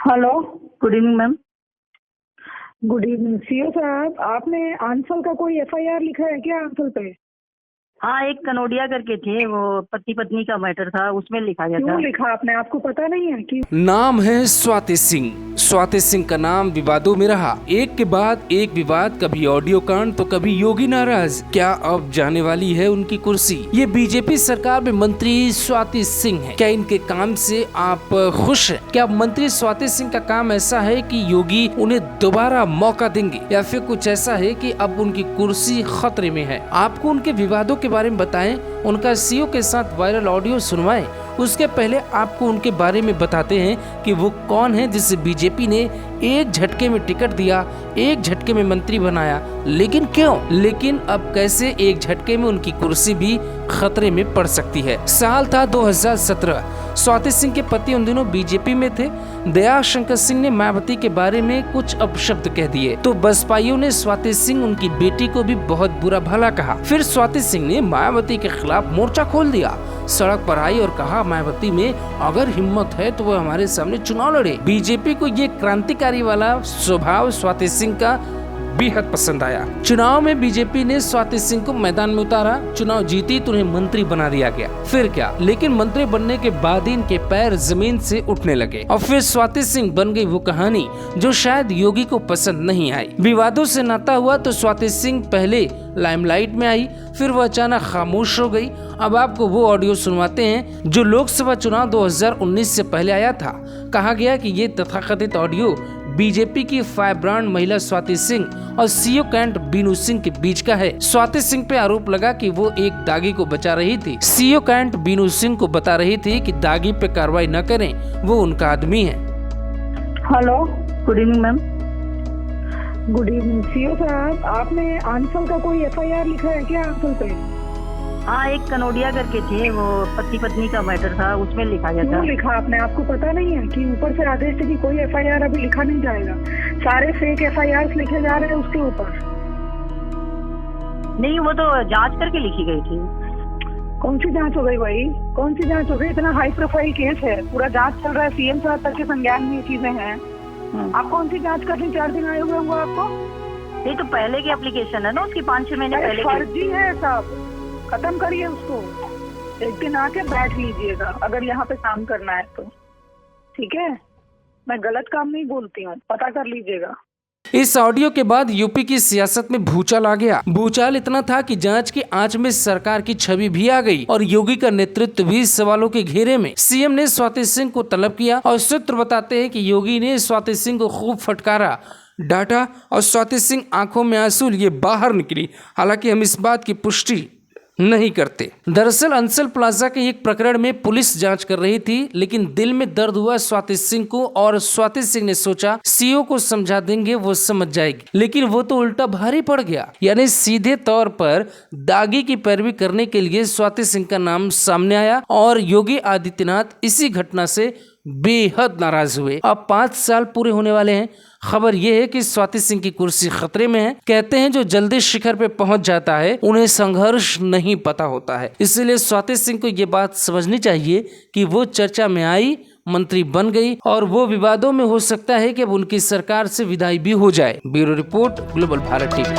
Hello. Good evening ma'am. Good evening. CO साहब, आपने आंचल का कोई एफआईआर लिखा है क्या आंचल पे? हाँ, एक कनोडिया करके थे, वो पति पत्नी का मैटर था, उसमें लिखा गया था। क्यों लिखा आपने? आपको पता नहीं है कि नाम है स्वाति सिंह। स्वाति सिंह का नाम विवादों में रहा, एक के बाद एक विवाद, कभी ऑडियो कांड तो कभी योगी नाराज। क्या अब जाने वाली है उनकी कुर्सी? ये बीजेपी सरकार में मंत्री स्वाति सिंह है। क्या इनके काम से आप खुश हैं? क्या मंत्री स्वाति सिंह का काम ऐसा है कि योगी उन्हें दोबारा मौका देंगे, या फिर कुछ ऐसा है कि अब उनकी कुर्सी खतरे में है? आपको उनके विवादों के बारे में बताएं, उनका सीओ के साथ वायरल ऑडियो सुनवाएं। उसके पहले आपको उनके बारे में बताते हैं कि वो कौन है जिसे बीजेपी ने एक झटके में टिकट दिया, एक झटके में मंत्री बनाया। लेकिन क्यों? लेकिन अब कैसे एक झटके में उनकी कुर्सी भी खतरे में पड़ सकती है। साल था 2017। स्वाति सिंह के पति उन दिनों बीजेपी में थे। दया शंकर सिंह ने मायावती के बारे में कुछ अपशब्द कह दिए तो बसपाइयों ने स्वाति सिंह, उनकी बेटी को भी बहुत बुरा भला कहा। फिर स्वाति सिंह ने मायावती के खिलाफ मोर्चा खोल दिया, सड़क पर आई और कहा मायावती में अगर हिम्मत है तो वो हमारे सामने चुनाव लड़े। बीजेपी को ये क्रांतिकारी वाला स्वभाव स्वाति सिंह का बेहद पसंद आया। चुनाव में बीजेपी ने स्वाति सिंह को मैदान में उतारा, चुनाव जीती तो उन्हें मंत्री बना दिया गया। फिर क्या, लेकिन मंत्री बनने के बाद ही इनके पैर जमीन से उठने लगे और फिर स्वाति सिंह बन गई वो कहानी जो शायद योगी को पसंद नहीं आई। विवादों से नाता हुआ तो स्वाति सिंह पहले लाइमलाइट में आई, फिर वो अचानक खामोश हो गई। अब आपको वो ऑडियो सुनवाते हैं जो लोकसभा चुनाव 2019 से पहले आया था। कहा गया कि ये तथाकथित ऑडियो बीजेपी की फायरब्रांड महिला स्वाति सिंह और सीओ कैंट बीनू सिंह के बीच का है। स्वाति सिंह पे आरोप लगा कि वो एक दागी को बचा रही थी। सीओ कैंट बीनू सिंह को बता रही थी कि दागी पे कार्रवाई न करें, वो उनका आदमी है। Hello. Good evening ma'am. Good evening. CO साहब, आपने आंचल का कोई एफआईआर लिखा है क्या आंचल पे? हाँ, एक कनोडिया करके थे, वो पति पत्नी का मैटर था, उसमें लिखा गया था। क्यों लिखा आपने? आपको पता नहीं है कि ऊपर से आदेश है कि कोई एफआईआर अभी लिखा नहीं जाएगा? सारे फेक एफआईआर लिखे जा रहे हैं उसके ऊपर। नहीं, वो तो जांच करके लिखी गई थी। कौन सी जांच हो गई भाई? कौन सी जांच हो गई? इतना हाई प्रोफाइल केस है, पूरा जांच चल रहा है, सीएम साहब तक के संज्ञान में ये चीजें हैं। आप कौन सी जांच कर रही? 4 दिन आए हुए होंगे आपको। नहीं तो पहले की एप्लीकेशन है ना, उसकी 5-6 महीने पहले। फर्जी है सब, खत्म करिए उसको। एक दिन आके बैठ लीजिएगा अगर यहाँ पे काम करना है तो, ठीक है? मैं गलत काम नहीं बोलती हूँ, पता कर लीजिएगा। इस ऑडियो के बाद यूपी की सियासत में भूचाल आ गया। भूचाल इतना था कि जांच की आंच में सरकार की छवि भी आ गई और योगी का नेतृत्व भी सवालों के घेरे में। सीएम ने स्वाति सिंह को तलब किया और सूत्र बताते हैं कि योगी ने स्वाति सिंह को खूब फटकारा, डांटा और स्वाति सिंह आंखों में आंसू लिए बाहर निकली। हालांकि हम इस बात की पुष्टि नहीं करते। दरअसल अंसल प्लाजा के एक प्रकरण में पुलिस जांच कर रही थी, लेकिन दिल में दर्द हुआ स्वाति सिंह को और स्वाति सिंह ने सोचा सीओ को समझा देंगे, वो समझ जाएगी। लेकिन वो तो उल्टा भारी पड़ गया। यानी सीधे तौर पर दागी की पैरवी करने के लिए स्वाति सिंह का नाम सामने आया और योगी आदित्यनाथ इसी घटना से बेहद नाराज हुए। अब 5 साल पूरे होने वाले हैं। खबर यह है कि स्वाति सिंह की कुर्सी खतरे में है। कहते हैं जो जल्दी शिखर पे पहुंच जाता है उन्हें संघर्ष नहीं पता होता है। इसलिए स्वाति सिंह को ये बात समझनी चाहिए कि वो चर्चा में आई, मंत्री बन गई और वो विवादों में हो सकता है कि अब उनकी सरकार से विदाई भी हो जाए। Bureau report, global Bharat TV.